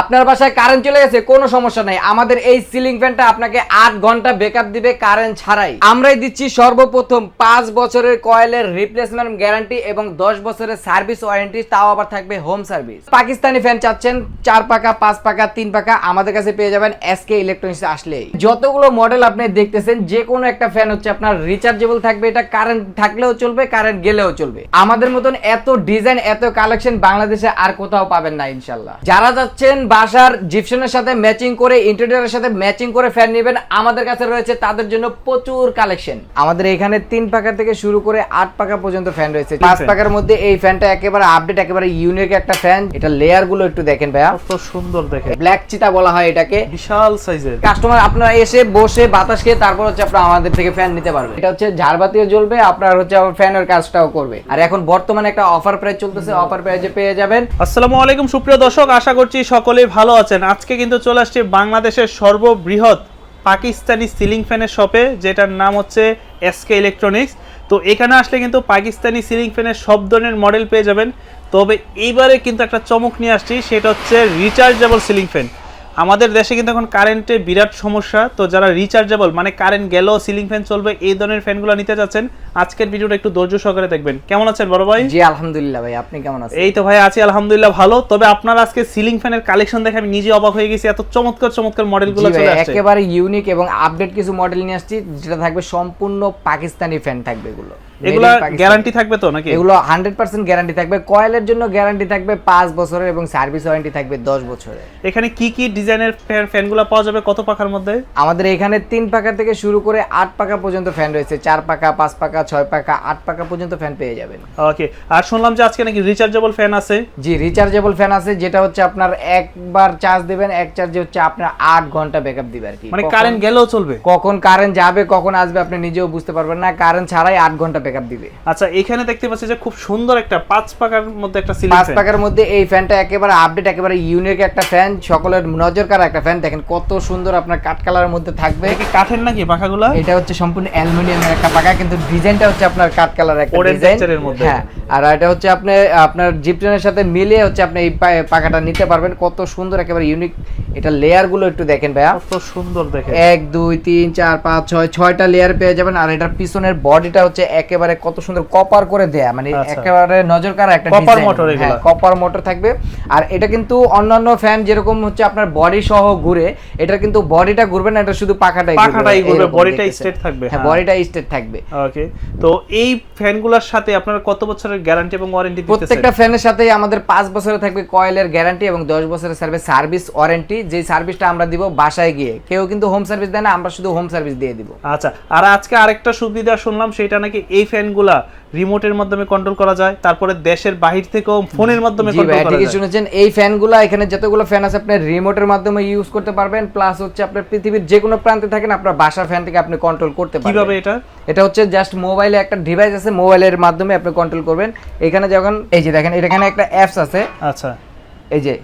আপনার বাসায় কারেন্ট চলে গেছে, কোনো সমস্যা নাই, আমাদের এই সিলিং ফ্যানটা আপনাকে 8 ঘন্টা ব্যাকআপ দিবে কারেন্ট ছাড়াই। আমরাই দিচ্ছি সর্বপ্রথম 5 বছরের কয়েলের রিপ্লেসমেন্ট গ্যারান্টি এবং 10 বছরের সার্ভিস ওয়ারেন্টি, তাও আবার থাকবে হোম সার্ভিস। পাকিস্তানি ফ্যান চাচ্ছেন 4 পাকা, 5 পাকা, 3 পাকা, আমাদের কাছে পেয়ে যাবেন এসকে ইলেকট্রনিক্স আসলেই। যতগুলো মডেল আপনি দেখতেছেন যে কোনো একটা ফ্যান হচ্ছে আপনার রিচার্জেবল থাকবে, এটা কারেন্ট থাকলেও চলবে, কারেন্ট গেলেও চলবে। আমাদের মতন এত ডিজাইন, এত কালেকশন বাংলাদেশে আর কোথাও পাবেন না ইনশাআল্লাহ। যারা যাচ্ছেন বাসার জিপসনের সাথে ম্যাচিং করে, ইন্টেরিয়রের সাথে ম্যাচিং করে ফ্যান নেবেন, আমাদের কাছে রয়েছে তাদের জন্য প্রচুর কালেকশন। আমাদের এখানে 3 পাকা থেকে শুরু করে 8 পাকা পর্যন্ত ফ্যান রয়েছে। 5 পাকার মধ্যে এই ফ্যানটা একেবারে আপডেট, একেবারে ইউনিক একটা ফ্যান। এটা লেয়ার গুলো একটু দেখেন ভাইয়া, কত সুন্দর দেখে, ব্ল্যাক চিতা বলা হয় এটাকে, বিশাল সাইজের। কাস্টমার আপনারা এসে বসে বাতাস খেয়ে তারপর হচ্ছে আপনারা আমাদের থেকে ফ্যান নিতে পারবেন। এটা হচ্ছে ঝাড়বাতিও জ্বলবে, আপনার হচ্ছে ফ্যানের কাজটাও করবে। আর এখন বর্তমানে একটা অফার প্রাইস চলতেছে, অফার প্রাইসে পেয়ে যাবেন। আসসালামু আলাইকুম সুপ্রিয় দর্শক, আশা করছি সকলেই ভালো আছেন। আজকে কিন্তু চলে আসছে বাংলাদেশের সর্ববৃহৎ পাকিস্তানি সিলিং ফ্যানের শপে, যেটার নাম হচ্ছে এসকে ইলেকট্রনিক্স। তো এখানে আসলে কিন্তু পাকিস্তানি সিলিং ফ্যানের সব ধরনের মডেল পেয়ে যাবেন। তবে এইবারে কিন্তু একটা চমক নিয়ে আসছি, সেটা হচ্ছে রিচার্জেবল সিলিং ফ্যান। আমাদের দেশে কিন্তু এখন কারেন্টে বিরাট সমস্যা, তো যারা রিচার্জেবল মানে কারেন্ট গেলেও সিলিং ফ্যান চলবে এই ধরনের ফ্যানগুলো নিতে যাচ্ছেন, আজকের ভিডিওটা একটু ধৈর্য সহকারে দেখবেন। কেমন আছেন বড় ভাই? জি আলহামদুলিল্লাহ ভাই, আপনি কেমন আছেন? এই তো ভাই আছি আলহামদুলিল্লাহ ভালো। তবে আপনার আজকে সিলিং ফ্যানের কালেকশন দেখে আমি নিজে অবাক হয়ে গেছি, এত চমৎকার চমৎকার মডেলগুলো চলে আসছে। একেবারে ইউনিক এবং আপডেট কিছু মডেল নিয়ে আসছি, যেটা থাকবে সম্পূর্ণ পাকিস্তানি ফ্যান থাকবে। এগুলা গ্যারান্টি থাকবে তো নাকি? এগুলো 100% গ্যারান্টি থাকবে। কয়েলের জন্য গ্যারান্টি থাকবে 5 বছরের এবং সার্ভিস ওয়ারেন্টি থাকবে 10 বছরের। এখানে কি কি ডিজাইনের ফ্যানগুলো পাওয়া যাবে কত পাকার মধ্যে? আমাদের এখানে 3 পাকা থেকে শুরু করে 8 পাকা পর্যন্ত ফ্যান রয়েছে। 4 পাকা, 5 পাকা, 6 পাকা, 8 পাকা পর্যন্ত ফ্যান পেয়ে যাবেন। ওকে, আর শুনলাম যে আজকে নাকি রিচার্জেবল ফ্যান আছে। জি, রিচার্জেবল ফ্যান আছে, যেটা হচ্ছে আপনার একবার চার্জ দিবেন, এক চার্জে হচ্ছে আপনার 8 ঘন্টা ব্যাকআপ দিবে আর কি। মানে কারেন্ট গেলেও চলবে, কখন কারেন্ট যাবে কখন আসবে আপনি নিজেও বুঝতে পারবেন না, কারেন্ট ছাড়াই 8 ঘন্টা ব্যাকআপ দিবে। আচ্ছা, এখানে দেখতে পাচ্ছি যে খুব সুন্দর একটা 5 পাকার মধ্যে একটা সিলিং ফ্যান। 5 পাকার মধ্যে এই ফ্যানটা একেবারে আপডেট, একেবারে ইউনিক একটা ফ্যান, সকলের নজর কাড়া একটা ফ্যান। দেখেন কত সুন্দর আপনার কাঠ কালারের মধ্যে থাকবে। কি কাঠের নাকি পাকাগুলো? এটা হচ্ছে সম্পূর্ণ অ্যালুমিনিয়ামের একটা পাকা, কিন্তু ডিজাইনটা হচ্ছে আপনার কাঠ কালার একটা ডিজাইন মধ্যে। হ্যাঁ, আর এটা হচ্ছে আপনি আপনার জিপটনের সাথে মিলিয়ে হচ্ছে আপনি এই পাকাটা নিতে পারবেন। কত সুন্দর, একেবারে ইউনিক। এটা লেয়ার গুলো একটু দেখেন ভাইয়া, কত সুন্দর দেখেন। 1 2 3 4 5 6 6টা লেয়ার পেয়ে যাবেন। আর এটার পিছনের বডিটা হচ্ছে একেবারে কত সুন্দর কপার করে দেয়া, মানে একেবারে নজর কাড়া একটা ডিজাইন। কপার মোটর, এগুলো কপার মোটর থাকবে। আর এটা কিন্তু অন্যান্য ফ্যান যেরকম হচ্ছে আপনার বডি সহ ঘুরে, এটা কিন্তু বডিটা ঘুরবে না, এটা শুধু পাখাটাই ঘুরবে, বডিটা স্ট্রেট থাকবে। হ্যাঁ, বডিটা স্ট্রেট থাকবে। ওকে, তো এই ফ্যানগুলোর সাথে আপনারা কত বছরের গ্যারান্টি এবং ওয়ারেন্টি দিতেছেন? প্রত্যেকটা ফ্যানের সাথেই আমাদের 5 বছরের থাকবে কয়েলের গ্যারান্টি এবং 10 বছরের সার্ভিস ওয়ারেন্টি। যে সার্ভিসটা আমরা দিব বাসায় গিয়ে, কেউ কিন্তু হোম সার্ভিস দেয় না, আমরা শুধু হোম সার্ভিস দিয়ে দিব। আচ্ছা, আর আজকে আরেকটা সুবিধা শুনলাম, সেটা নাকি এই ফ্যানগুলা রিমোটের মাধ্যমে কন্ট্রোল করা যায়, তারপরে দেশের বাহির থেকেও ফোনের মাধ্যমে কন্ট্রোল করা যায়। ঠিকই শুনেছেন, এই ফ্যানগুলো এখানে যতগুলো ফ্যান আছে আপনি রিমোটের মাধ্যমে ইউজ করতে পারবেন, প্লাস হচ্ছে আপনার পৃথিবীর যে কোনো প্রান্তে থাকেন আপনার বাসার ফ্যান থেকে আপনি কন্ট্রোল করতে পারবেন। কিভাবে এটা হচ্ছে জাস্ট মোবাইলে একটা ডিভাইস আছে, মোবাইলের মাধ্যমে আপনি কন্ট্রোল করবেন। এখানে যখন এই যে দেখেন, এখানে একটা অ্যাপস আছে। আচ্ছা, এই যে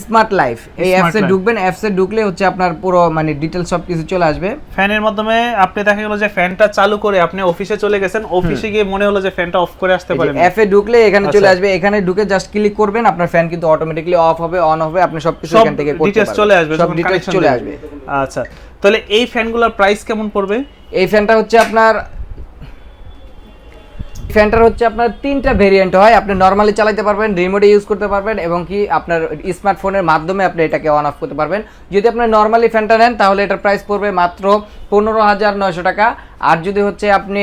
স্মার্ট লাইফ, এই অ্যাপসে ঢুকবেন। অ্যাপসে ঢুকলে হচ্ছে আপনার পুরো মানে ডিটেইলস সবকিছু চলে আসবে ফ্যানের মাধ্যমে। আপনি দেখা গেল যে ফ্যানটা চালু করে আপনি অফিসে চলে গেছেন, অফিসে গিয়ে মনে হলো যে ফ্যানটা অফ করে আসতে পারেন। অ্যাপে ঢুকলে এখানে চলে আসবে, এখানে ঢুকে জাস্ট ক্লিক করবেন, আপনার ফ্যান কিন্তু অটোমেটিক্যালি অফ হবে, অন হবে, আপনি সবকিছু এখান থেকে করতে ডিটেইলস চলে আসবে, সব ডিটেইলস চলে আসবে। আচ্ছা, তাহলে এই ফ্যানগুলোর প্রাইস কেমন পড়বে? এই ফ্যানটা হচ্ছে আপনার তিনটা ভেরিয়েন্ট হয়। আপনি নরমালি চালাতে পারবেন, রিমোটে ইউজ করতে পারবেন, এবং কি আপনার স্মার্টফোনের মাধ্যমে আপনি এটাকে অন অফ করতে পারবেন। যদি আপনি নরমালি ফ্যানটা নেন তাহলে এটার প্রাইস পড়বে মাত্র 15,900 টাকা। আর যদি হচ্ছে আপনি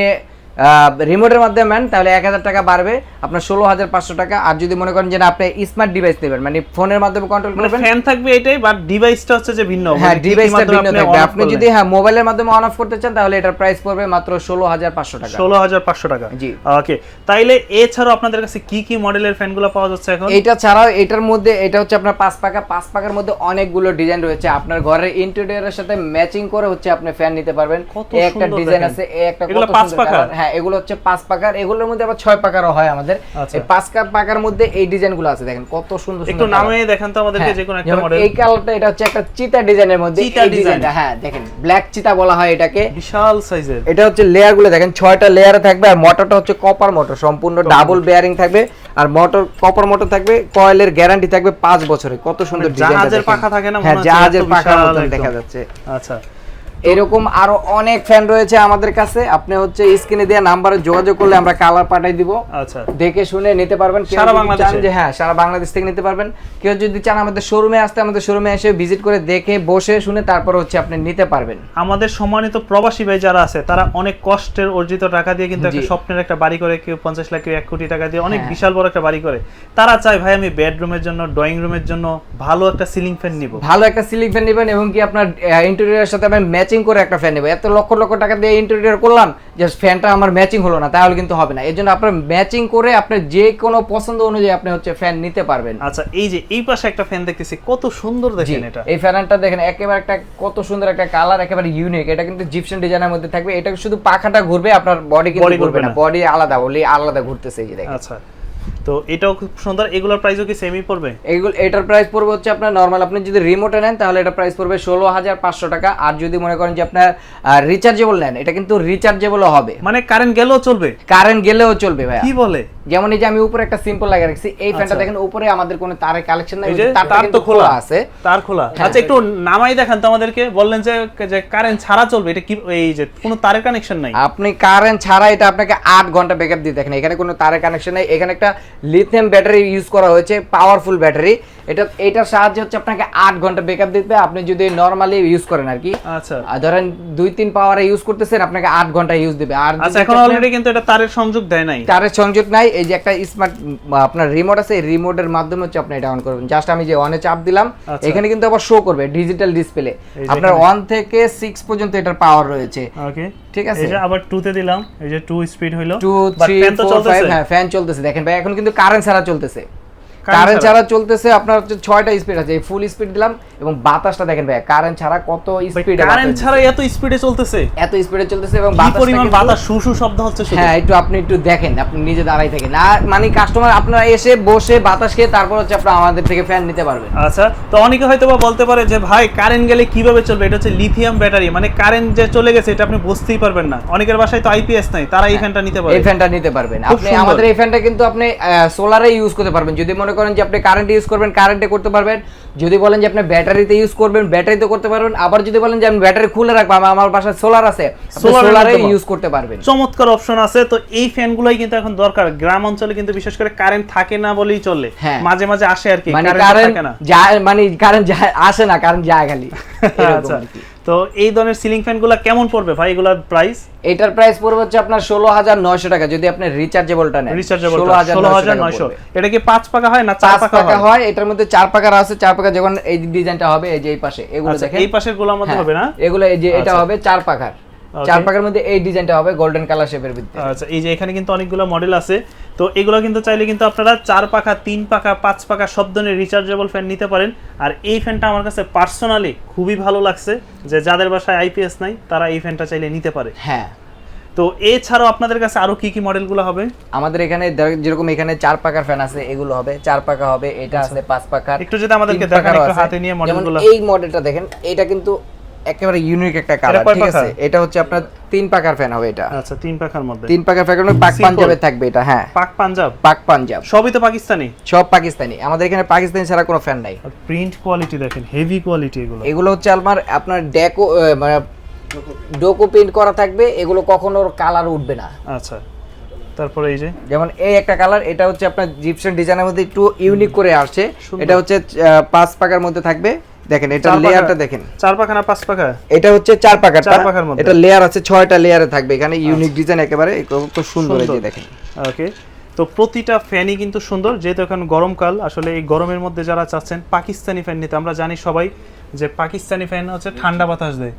রিমোটের মাধ্যমে নেন তাহলে 1,000 টাকা বাড়বে, আপনার 16,500 টাকা। আর যদি মনে করেন যে আপনি স্মার্ট ডিভাইস নেবেন, মানে ফোনের মাধ্যমে কন্ট্রোল করবেন, ফ্যান থাকবে এটাই, বাট ডিভাইসটা হচ্ছে যে ভিন্ন। হ্যাঁ, ডিভাইসটা ভিন্ন থাকবে। আপনি যদি মোবাইলের মাধ্যমে অন অফ করতে চান তাহলে এটার প্রাইস পড়বে মাত্র 16,500 টাকা। 16,500 টাকা, জি। ওকে, তাইলে এছাড়াও আপনাদের কাছে কি কি মডেলের ফ্যানগুলো পাওয়া যাচ্ছে এখন? এটা ছাড়াও এটার মধ্যে এটা হচ্ছে আপনার 5 পাকা, 5 পাকার মধ্যে অনেকগুলো ডিজাইন রয়েছে। আপনার ঘরের ইন্টেরিয়রের সাথে ম্যাচিং করে হচ্ছে আপনি ফ্যান নিতে পারবেন। একটা ডিজাইন আছে, একটা এগুলো 5 পাকা। হ্যাঁ এগুলো হচ্ছে 5 পাকার, এগুলোর মধ্যে আবার 6 পাকারও হয় আমাদের। আচ্ছা। এই 5 পাকার মধ্যে এই ডিজাইনগুলো আছে, দেখেন কত সুন্দর একটু সুন্দর নামে দেখান তো আমাদেরকে যে কোনো একটা মডেল। এই কালারটা এটা হচ্ছে একটা চিতা ডিজাইনের মধ্যে, চিতা এই ডিজাইনটা হ্যাঁ দেখেন ব্ল্যাক চিতা বলা হয় এটাকে। বিশাল সাইজের। এটা হচ্ছে লেয়ার গুলো দেখেন 6টা লেয়ারে থাকবে, আর মোটরটা হচ্ছে কপার মোটর, সম্পূর্ণ ডাবল বেয়ারিং থাকবে, আর মোটর কপার মোটর থাকবে, কয়েলের গ্যারান্টি থাকবে 5 বছরের। কত সুন্দর ডিজাইন, জাহাজের পাখা থাকে না, হ্যাঁ মনে হচ্ছে জাহাজের এত পাখার বিশাল মতন একদম। দেখা যাচ্ছে। আচ্ছা, এরকম আরো অনেক ফ্যান রয়েছে আমাদের কাছে, আপনি হচ্ছে স্ক্রিনে দেওয়া নাম্বারে যোগাযোগ করলে আমরা কালার পাঠিয়ে দিব, আচ্ছা। দেখে শুনে নিতে পারবেন। কেউ সারা যদি বাংলাদেশে? চান যে হ্যাঁ সারা বাংলাদেশ থেকে নিতে পারবেন। কেউ যদি চান আমাদের শোরুমে আসতে, আমাদের শোরুমে এসে ভিজিট করে দেখে বসে শুনে তারপর হচ্ছে আপনি নিতে পারবেন। আমাদের সম্মানিত প্রবাসী ভাই যারা আছে তারা অনেক কষ্টের অর্জিত টাকা দিয়ে কিন্তু একটা জি। স্বপ্নের একটা বাড়ি করে, কেউ 50 লাখ, কেউ 1 কোটি টাকা দিয়ে অনেক হ্যাঁ। বিশাল বড় একটা বাড়ি করে। তারা চায় ভাই আমি বেডরুমের জন্য, ড্রয়িং রুমের জন্য ভালো একটা সিলিং ফ্যান নিব। ভালো একটা সিলিং ফ্যান নেবেন এবং কি আপনার ইন্টেরিয়রের সাথে আপনি ম্যাচিং করে একটা ফ্যান নেবেন। এত লক্ষ লক্ষ টাকা দিয়ে ইন্টেরিয়র করলাম, যে ফ্যানটা আমার ম্যাচিং হলো না, তাহলে কিন্তু হবে না। এজন্য আপনার ম্যাচিং করে আপনি যে কোনো পছন্দ অনুযায়ী আপনি হচ্ছে ফ্যান নিতে পারবেন। আচ্ছা, এই যে এই পাশে একটা ফ্যান দেখতেছি, কত সুন্দর জি, দেখেন এটা। এই ফ্যানটা দেখেন একেবারে একটা কত সুন্দর একটা কালার, একেবারে ইউনিক। এটা কিন্তু জিপসন ডিজাইনের মধ্যে থাকবে। এটা শুধু পাখাটা ঘুরবে, আপনার বডি কিন্তু Body ঘুরবে ঘুরবে না, না। বডি আলাদা, বলি আলাদা ঘুরতেছে এই যে দেখেন। আচ্ছা, তো এটাও খুব সুন্দর। এগুলোর প্রাইসও কি সেমই পড়বে? এগুলো এটার প্রাইস পড়বে হচ্ছে আপনার নরমাল, আপনি যদি রিমোটে নেন তাহলে এটা প্রাইস পড়বে 16,500 টাকা। আর যদি মনে করেন যে আপনার রিচার্জেবল নেন, এটা কিন্তু রিচার্জেবলও হবে, মানে কারেন্ট গেলেও চলবে? কারেন্ট গেলেও চলবে ভাই। কি বলে? যেমন এই যে আমি উপরে একটা সিম্পল লাগিয়ে রাখছি, এই ফ্যানটা আচ্ছা। দেখেন উপরে আমাদের কোনো তারের কালেকশন নাই, এই যে তারটা তার কিন্তু তো খোলা আছে। তার খোলা। হ্যাঁ। আচ্ছা, একটু নামাই দেখান তো আমাদেরকে। বললেন যে যে কারেন্ট ছাড়া চলবে, এটা কি এই যে কোনো তারের কানেকশন নাই? আপনি কারেন্ট ছাড়া এটা আপনাকে 8 ঘন্টা ব্যাকআপ দিয়ে দেখেন, এখানে কোনো তারের কানেকশন নেই। এখানে একটা লিথিয়াম ব্যাটারি ইউজ করা হয়েছে, পাওয়ারফুল ব্যাটারি। এটার সাহায্যে হচ্ছে আপনাকে 8 ঘন্টা ব্যাকআপ দিতে, আপনি যদি নরমালি ইউজ করেন আর কি। আচ্ছা, আর ধরেন 2-3 পাওয়ারে ইউজ করতেছেন, আপনাকে 8 ঘন্টা ইউজ দিবে। আর আচ্ছা, এখন অলরেডি কিন্তু এটা তারের সংযোগ দেয় নাই। তারের সংযোগ নাই, এই যে একটা স্মার্ট আপনার রিমোট আছে, এই রিমোটের মাধ্যমে হচ্ছে আপনি এটা অন করবেন। জাস্ট আমি যে অনে চাপ দিলাম, আচ্ছা। এখানে কিন্তু আবার শো করবে ডিজিটাল ডিসপ্লে। এই যে আপনার এখানে। 1 থেকে 6 পর্যন্ত এটার পাওয়ার রয়েছে, ওকে, ঠিক আছে। এই যে আবার 2 তে দিলাম, এই যে 2 স্পিড হইলো। 2, বাট 3, ফ্যান তো 4, 5 চলতেছে। হ্যাঁ ফ্যান চলতেছে। দেখেন ভাই এখন কিন্তু কারেন্ট ছাড়া চলতেছে, Current কারেন্ট ছাড়া। ছাড়া চলতেছে। আপনার হচ্ছে 6টা স্পিড আছে, এই ফুল স্পিড দিলাম, এবং বাতাসটা দেখেন ভাই কারেন্ট ছাড়া কত স্পিডে, কারেন্ট ছাড়া এত স্পিডে চলতেছে, এত স্পিডে চলতেছে। এবং কি বাতাসটা পরিমাণ কিন্তু- বাতাস, শু শু শব্দ হচ্ছে শুধু। হ্যাঁ আপনি একটু দেখেন, আপনি নিজে দাঁড়াই থাকেন না, মানে কাস্টমার আপনারা এসে বসে বাতাস খেয়ে তারপর হচ্ছে আপনারা আমাদের থেকে ফ্যান নিতে পারবেন। আচ্ছা, তো অনেকে হয়তো বা বলতে পারে যে ভাই কারেন্ট গেলে কিভাবে চলবে, এটা হচ্ছে লিথিয়াম ব্যাটারি, মানে কারেন্ট যে চলে গেছে এটা আপনি বুঝতেই পারবেন না। অনেকের বাসায় তো আইপিএস নাই, তারা এই ফ্যানটা নিতে পারে। এই ফ্যানটা নিতে পারবেন খুব আপনি। সুন্দর। আমাদের এই ফ্যানটা কিন্তু আপনি সোলারে ইউজ করতে পারবেন। যদি মনে করেন যে আপনি কারেন্ট ইউজ করবেন, কারেন্টে করতে পারবেন। যদি বলেন যে আপনি ব্যাটারিতে ইউজ করবেন, ব্যাটারিতে করতে পারবেন। আবার যদি বলেন যে আমি ব্যাটারি খুলে রাখবো, আমার বাসায় সোলার আছে, সোলারের সোলারে মাধ্যমে ইউজ করতে পারবেন। চমৎকার অপশন আছে। তো এই ফ্যানগুলোই কিন্তু এখন দরকার। গ্রাম অঞ্চলে কিন্তু বিশেষ করে কারেন্ট থাকে না বলেই চলে, হ্যাঁ। মাঝে মাঝে আসে আর কি, মানে কারেন্ট কারেন্ট থাকে না। যায়, মানে কারেন্ট যায় আসে না, কারেন্ট যায় খালি এরকম আচ্ছা, আর কি। তো এই ধরনের সিলিং ফ্যানগুলো কেমন পড়বে ভাই, এগুলোর প্রাইস? এটার প্রাইস পড়বে হচ্ছে আপনার 16,900 টাকা যদি আপনি রিচার্জেবলটা নেন। রিচার্জেবল 16,900 16,900। এটা কি 5 পাকা হয় না 4 5 পাকা পাকা হয়? হয়, এটার মধ্যে 4 পাকার আছে। 4 পাকা যখন এই ডিজাইনটা হবে, এই যে এই পাশে এগুলো আচ্ছা, দেখেন, এই পাশের গুলো আমাদের হ্যাঁ, হবে না? এগুলো এই যে এটা আচ্ছা। হবে 4 পাকার। Okay. 4 পাকার মধ্যে এই ডিজাইনটা হবে গোল্ডেন কালার শেপের ভিতরে। আচ্ছা, এই যে এখানে কিন্তু অনেকগুলো মডেল আছে। তো এগুলো কিন্তু চাইলে কিন্তু আপনারা 4 পাকা, 3 পাকা, 5 পাকা সব ধরনের রিচার্জেবল ফ্যান নিতে পারেন। আর এই ফ্যানটা আমার কাছে পার্সোনালি খুবই ভালো লাগছে, যে যাদের বাসায় আইপিএস নাই তারা এই ফ্যানটা চাইলে নিতে পারে। হ্যাঁ, তো এছাড়াও আপনাদের কাছে আরো কি কি মডেলগুলো হবে? আমাদের এখানে যেরকম এখানে 4 পাকার ফ্যান আছে, এগুলো হবে 4 পাকা হবে। এটা আছে 5 পাকার। একটু যদি আমাদেরকে 3 দেখান পাকারও একটু আছে। হাতে নিয়ে যেমন মডেলগুলো। এই মডেলটা দেখেন, এটা কিন্তু একেবারে ইউনিক একটা কালার, কয় ঠিক পাকা? আছে। এটা হচ্ছে আপনার 3 পাকার ফ্যান হবে এটা। আচ্ছা, 3 পাখার মধ্যে 3 পাকার ফ্যান পাক Simple। পাঞ্জাবে থাকবে এটা। হ্যাঁ, পাক পাঞ্জাব, পাক পাঞ্জাব সবই তো পাকিস্তানি, সব পাকিস্তানি। আমাদের এখানে পাকিস্তানি ছাড়া কোনো ফ্যান নাই। আর প্রিন্ট কোয়ালিটি দেখেন, হেভি কোয়ালিটি এগুলো। এগুলো হচ্ছে আপনার ডেকো মানে ডোকো প্রিন্ট করা থাকবে, এগুলো কখনো কালার উঠবে না। আচ্ছা, তারপরে এই যে যেমন এই একটা কালার, এটা হচ্ছে আপনার জিপসন ডিজাইনের মধ্যে একটু ইউনিক করে আসছে। সুন্দর। এটা হচ্ছে 5 পাকার মধ্যে থাকবে। দেখেন এটা 4 পাকা- লেয়ারটা দেখেন, 4 পাকা না 5 পাকা? এটা হচ্ছে 4 পাকারটা। 4 পাকার মধ্যে। এটা লেয়ার আছে 6টা লেয়ারে থাকবে। এখানে ইউনিক ডিজাইন একেবারে কত সুন্দর, এই যে দেখেন। ওকে, তো প্রতিটা ফ্যানই কিন্তু সুন্দর। যেহেতু এখন গরমকাল, আসলে এই গরমের মধ্যে যারা চাচ্ছেন পাকিস্তানি ফ্যান নিতে, আমরা জানি সবাই যে পাকিস্তানি ফ্যান হচ্ছে ঠান্ডা বাতাস দেয়,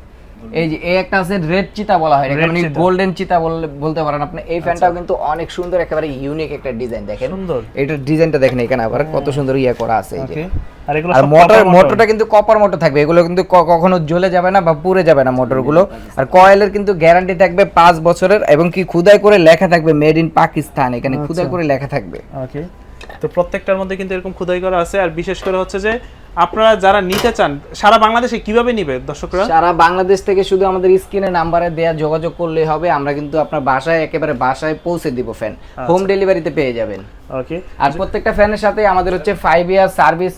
এই যে এই একটা আছে রেড চিতা বলা হয়, এটা Red মানে চিতা। গোল্ডেন চিতা বলতে পারেন আপনি। এই ফ্যানটাও কিন্তু অনেক সুন্দর, একেবারে ইউনিক একটা ডিজাইন। দেখেন সুন্দর। এটার ডিজাইনটা দেখেন এখানে আবার কত সুন্দর ইয়ে করা আছে এই যে। ওকে, আর এগুলো আর সব মোটরটা কিন্তু কপার মোটর থাকবে, এগুলো কিন্তু কখনো জ্বলে যাবে না বা পুড়ে যাবে না মোটরগুলো। আর কয়েলের কিন্তু গ্যারান্টি থাকবে 5 বছরের, এবং কি খোদাই করে লেখা থাকবে মেড ইন পাকিস্তান, এখানে খোদাই করে লেখা থাকবে। ওকে, তো প্রত্যেকটার মধ্যে কিন্তু এরকম খোদাই করা আছে। আর বিশেষ করে হচ্ছে যে আপনারা যারা নিতে চান সারা বাংলাদেশে কিভাবে নিবে দর্শকরা? সারা বাংলাদেশ থেকে শুধু আমাদের স্ক্রিনে নাম্বারে দেয়া যোগাযোগ করলেই হবে, আমরা কিন্তু আপনার বাসায় একেবারে বাসায় পৌঁছে দিব ফ্যান, হোম ডেলিভারিতে পেয়ে যাবেন। ওকে, আর প্রত্যেকটা ফ্যানের সাথে আমাদের হচ্ছে 5 ইয়ার সার্ভিস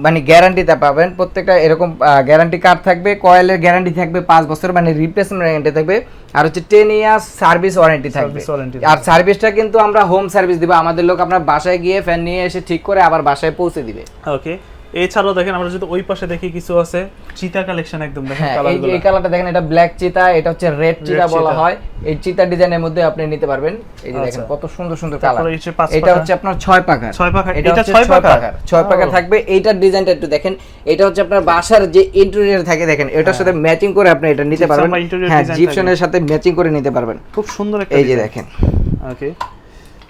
মানে গ্যারান্টিতে পাবেন। প্রত্যেকটা এরকম গ্যারান্টি কার্ড থাকবে, কয়েলের গ্যারান্টি থাকবে 5 বছর মানে রিপ্লেসমেন্ট গ্যারান্টি থাকবে, আর হচ্ছে 10 ইয়ার সার্ভিস ওয়ারেন্টি থাকবে। Service warranty আর সার্ভিসটা কিন্তু আমরা হোম সার্ভিস দিব, আমাদের লোক আপনার বাসায় গিয়ে ফ্যান নিয়ে এসে ঠিক করে আবার বাসায় পৌঁছে দিবে। ওকে, এছাড়াও দেখেন আমরা যদি ওই পাশে দেখি কিছু আছে চিতা কালেকশন, একদম দেখেন হ্যাঁ, এই যে কালারগুলো। এই কালারটা দেখেন, এটা ব্ল্যাক চিতা, এটা হচ্ছে রেড চিতা বলা চিতা। হয়। এই চিতা ডিজাইনের মধ্যে আপনি নিতে পারবেন। এই যে দেখেন আচ্ছা। কত সুন্দর সুন্দর কালার। তারপরে এই যে 5 এটা পাখা। হচ্ছে আপনার 6 পাখার। 6 পাখা, এটা এটা হচ্ছে 6 পাখা? 6 পাখা ও। থাকবে। এইটার ডিজাইনটা একটু দেখেন, এটা হচ্ছে আপনার বাসার যে ইন্টেরিয়র থাকে দেখেন, এটার সাথে ম্যাচিং করে আপনি এটা নিতে Gypsum পারবেন। বা interior হ্যাঁ, design জিপসনের সাথে ম্যাচিং করে নিতে পারবেন। খুব সুন্দর একটা এই যে design। দেখেন, ওকে,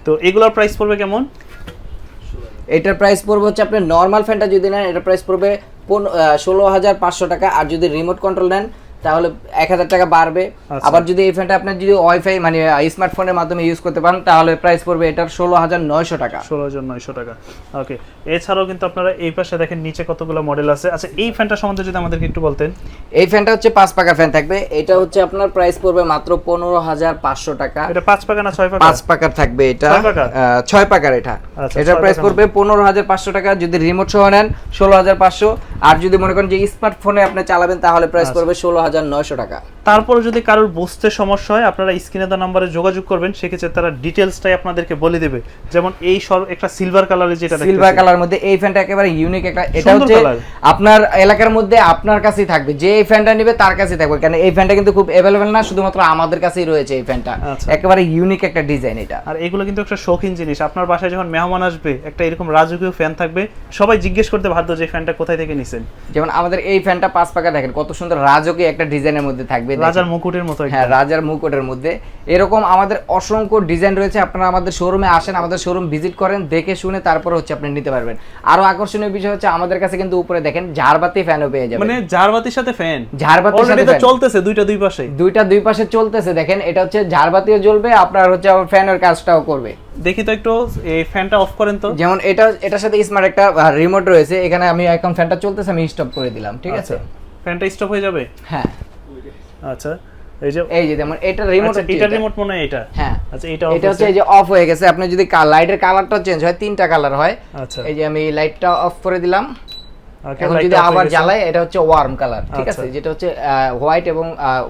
তো এগুলোর প্রাইস পড়বে কেমন? এটার প্রাইস পড়বে হচ্ছে আপনি নরমাল ফ্যানটা যদি নেন এটার প্রাইস পড়বে 16,500 টাকা, আর যদি রিমোট কন্ট্রোল নেন তাহলে 1000 টাকা বাড়বে। আচ্ছা। আবার যদি এই ফ্যানটা আপনি যদি ওয়াইফাই মানে স্মার্টফোনের মাধ্যমে ইউজ করতে পারেন তাহলে প্রাইস পড়বে এটার 16,900 টাকা। 16,900 টাকা। ওকে, এছাড়াও কিন্তু আপনারা এই পাশে দেখেন নিচে কতগুলো মডেল আছে। আচ্ছা, এই ফ্যানটা সম্বন্ধে যদি আমাদেরকে একটু বলতেন। এই ফ্যানটা হচ্ছে 5 পাকার ফ্যান থাকবে, এটা হচ্ছে আপনার প্রাইস পড়বে মাত্র 15,500 টাকা। এটা 5 পাকা না 6 পাকা? 5 পাকার থাকবে এটা। 6 পাকা? 6 পাকার এটা। আচ্ছা, এটার 6 প্রাইস পাকার পড়বে 15,500 টাকা, যদি রিমোট সহ নেন 16,500, আর যদি মনে করেন যে স্মার্টফোনে আপনি চালাবেন তাহলে প্রাইস আচ্ছা। পড়বে 16,900 টাকা। তারপরে যদি কারোর বুঝতে সমস্যা হয় আপনারা স্ক্রিনে দেওয়া নম্বরে যোগাযোগ করবেন, সেক্ষেত্রে তারা ডিটেলসটাই আপনাদেরকে বলে দেবে। যেমন এই একটা সিলভার কালারের যেটা দেখতেছি, সিলভার কালার মধ্যে এই ফ্যানটা একেবারে ইউনিক একটা, এটা সুন্দর হচ্ছে colour। আপনার এলাকার মধ্যে আপনার কাছেই থাকবে, যে এই ফ্যানটা নেবে তার কাছেই থাকবে, কারণ এই ফ্যানটা কিন্তু খুব अवेलेबल না, শুধুমাত্র আমাদের কাছেই রয়েছে এই ফ্যানটা। আচ্ছা। একেবারে ইউনিক একটা ডিজাইন এটা। আর এগুলো কিন্তু একটা শৌখিন জিনিস। আপনার বাসায় যখন মেহমান আসবে একটা এরকম রাজকীয় ফ্যান থাকবে, সবাই জিজ্ঞেস করতে বাধ্য যে ফ্যানটা কোথায় থেকে নিছেন। যেমন আমাদের এই ফ্যানটা 5 পাকা দেখেন কত সুন্দর রাজকীয় একটা ডিজাইনের মধ্যে থাকবে, দেখেন। রাজার মুকুটের মতো একদম। হ্যাঁ, রাজার মুকুটের মধ্যে এরকম আমাদের অসংখ্য ডিজাইন রয়েছে। আপনারা আমাদের শোরুমে আসেন, আমাদের শোরুম ভিজিট করেন, দেখে শুনে তারপরে হচ্ছে আপনি নিতে পারবেন। আরো আকর্ষণীয় বিষয় হচ্ছে আমাদের কাছে কিন্তু উপরে দেখেন ঝাড়বাতি ফ্যানও পেয়ে যাবেন। মানে ঝাড়বাতির সাথে ফ্যান? ঝাড়বাতির অলরেডি সাথে তো ফ্যান চলতেছে দুইটা দুই পাশে। দুইটা দুই পাশে চলতেছে দেখেন, এটা হচ্ছে ঝাড়বাতিও জ্বলবে, আপনার হচ্ছে আবার ফ্যানের কাজটাও করবে। দেখি তো একটু এই ফ্যানটা অফ করেন তো। যেমন এটার সাথে স্মার্ট একটা রিমোট রয়েছে, এখানে আমি এখন ফ্যানটা চলতেছে আমি স্টপ করে দিলাম, ঠিক আছে? ফ্যানটা স্টপ হয়ে যাবে? হ্যাঁ, আচ্ছা, এই যে এই যে যেমন এটা রিমোট, আচ্ছা, এটা রিমোট মনে হয় এটা। হ্যাঁ, আচ্ছা, এটা এটা হচ্ছে এই যে অফ হয়ে গেছে। আপনি যদি লাইটের কালারটা চেঞ্জ হয়, 3টা কালার হয়। আচ্ছা, এই যে আমি লাইটটা অফ করে দিলাম, ওকে, এখন লাইটটা যদি off হয়ে আবার গেছে। জ্বালাই এটা হচ্ছে ওয়ার্ম কালার, ঠিক আছে? আচ্ছা। যেটা হচ্ছে হোয়াইট এবং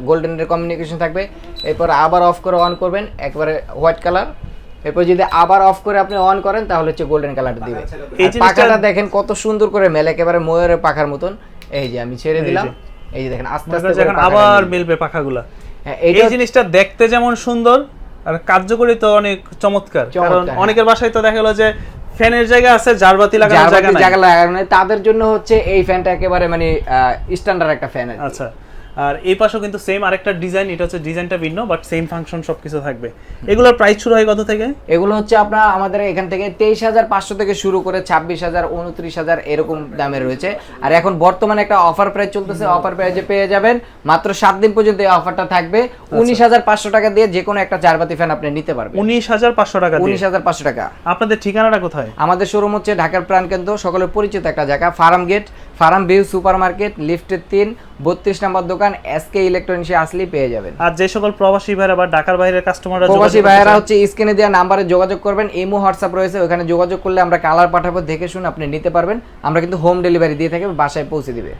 গোল্ডেনের কমিউনিকেশন থাকবে। এরপর আবার অফ করে অন করবেন, একবারে হোয়াইট কালার। এরপর যদি আবার অফ করে আপনি অন করেন তাহলে হচ্ছে গোল্ডেন কালার দিবে। এই আর জিনিসটা- পাখাটা দেখেন কত সুন্দর করে মেলে, একেবারে ময়ূরের পাখার মতন। এই যে আমি ছেড়ে এই যে। দিলাম, এই যে দেখেন আস্তে মনে আস্তে করেন করে যখন পাখাটা আবার মিলবে। মিলবে পাখাগুলা। হ্যাঁ, এই এইটা জিনিসটা দেখতে যেমন সুন্দর আর কার্যকরী তো অনেক চমৎকার। কারণ হ্যাঁ। অনেকের বাসায় তো দেখা গেলো যে ফ্যানের জায়গা আছে, ঝাড়বাতি লাগানোর জায়গা নাই। জায়গা লাগানো নেই, তাদের জন্য হচ্ছে এই ফ্যানটা একেবারে মানে স্ট্যান্ডার্ড একটা ফ্যান। আচ্ছা, আর এই পাশেও কিন্তু সেম আরেকটা ডিজাইন, এটা হচ্ছে ডিজাইনটা ভিন্ন বাট সেম ফাংশন সবকিছু থাকবে। এগুলোর প্রাইস শুরু হয় কত থেকে? এগুলো হচ্ছে আপনার আমাদের এখান থেকে 23,500 থেকে শুরু করে 26,000, 29,000 এরকম দামে রয়েছে। আর এখন বর্তমানে একটা অফার প্রাইস চলতেছে, অফার প্রাইসে পেয়ে যাবেন মাত্র 7 দিন পর্যন্ত এই অফারটা থাকবে। 19,500 টাকা দিয়ে যে কোনো একটা চারবাতি ফ্যান আপনি নিতে পারবেন। 19,500 টাকা দিয়ে। 19,500 টাকা। আপনাদের ঠিকানাটা কোথায়? আমাদের শোরুম হচ্ছে ঢাকার প্রাণকেন্দ্র, সকলের পরিচিত একটা জায়গা, Farmgate, Farm View Super Market, লিফটের 3, 32 নম্বর দোকান, এসকে ইলেকট্রনিক্সে আসলেই পেয়ে যাবেন। আর যে সকল প্রবাসী ভাইরা বা ঢাকার বাইরের কাস্টমাররা প্রবাসী ভাইয়েরা হচ্ছে স্ক্রিনে দেওয়া নাম্বারে যোগাযোগ করবেন, ইমো হোয়াটসঅ্যাপ রয়েছে, ওখানে যোগাযোগ করলে আমরা কালার পাঠাবো, দেখে শুনে আপনি নিতে পারবেন। আমরা কিন্তু হোম ডেলিভারি দিয়ে থাকি, বাসায় পৌঁছে দিবে।